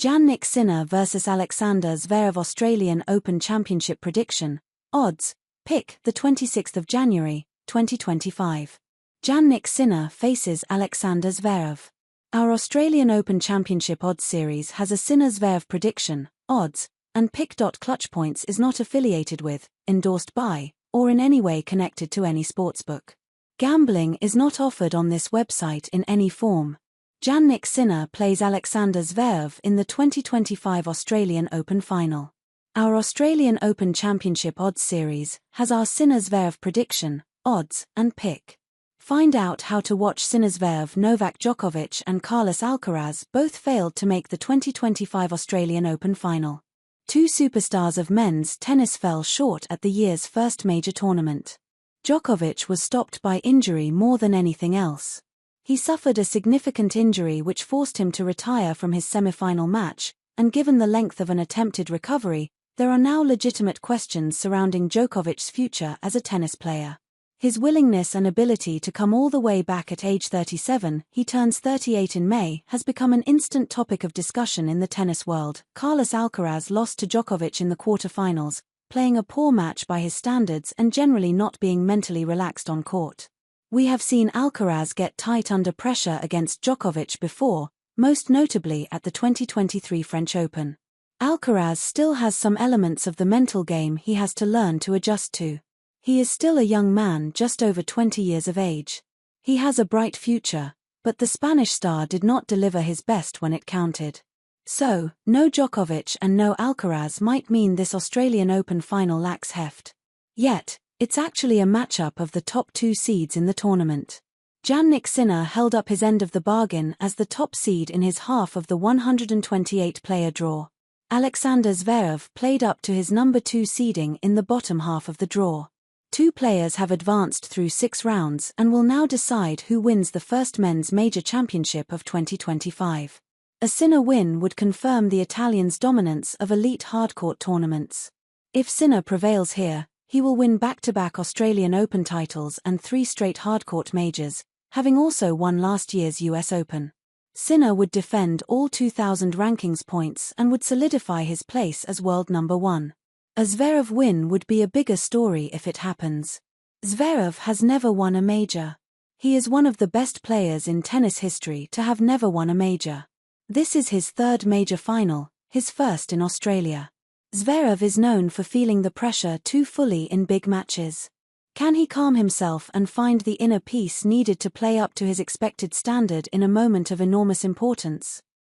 Jannik Sinner vs Alexander Zverev Australian Open Championship Prediction, Odds, Pick, the 26th of January, 2025. Jannik Sinner faces Alexander Zverev. Our Australian Open Championship Odds series has a Sinner-Zverev prediction, odds, and pick. Clutch Points is not affiliated with, endorsed by, or in any way connected to any sportsbook. Gambling is not offered on this website in any form. Jannik Sinner plays Alexander Zverev in the 2025 Australian Open Final. Our Australian Open Championship Odds series has our Sinner-Zverev prediction, odds, and pick. Find out how to watch Sinner-Zverev. Novak Djokovic and Carlos Alcaraz both failed to make the 2025 Australian Open Final. Two superstars of men's tennis fell short at the year's first major tournament. Djokovic was stopped by injury more than anything else. He suffered a significant injury which forced him to retire from his semi-final match, and given the length of an attempted recovery, there are now legitimate questions surrounding Djokovic's future as a tennis player. His willingness and ability to come all the way back at age 37, he turns 38 in May, has become an instant topic of discussion in the tennis world. Carlos Alcaraz lost to Djokovic in the quarter-finals, playing a poor match by his standards and generally not being mentally relaxed on court. We have seen Alcaraz get tight under pressure against Djokovic before, most notably at the 2023 French Open. Alcaraz still has some elements of the mental game he has to learn to adjust to. He is still a young man just over 20 years of age. He has a bright future, but the Spanish star did not deliver his best when it counted. So, no Djokovic and no Alcaraz might mean this Australian Open final lacks heft. Yet, it's actually a matchup of the top two seeds in the tournament. Jannik Sinner held up his end of the bargain as the top seed in his half of the 128-player draw. Alexander Zverev played up to his number 2 seeding in the bottom half of the draw. Two players have advanced through 6 rounds and will now decide who wins the first men's major championship of 2025. A Sinner win would confirm the Italian's dominance of elite hardcourt tournaments. If Sinner prevails here, he will win back-to-back Australian Open titles and 3 straight hardcourt majors, having also won last year's US Open. Sinner would defend all 2,000 rankings points and would solidify his place as world number 1. A Zverev win would be a bigger story if it happens. Zverev has never won a major. He is one of the best players in tennis history to have never won a major. This is his 3rd major final, his first in Australia. Zverev is known for feeling the pressure too fully in big matches. Can he calm himself and find the inner peace needed to play up to his expected standard in a moment of enormous importance?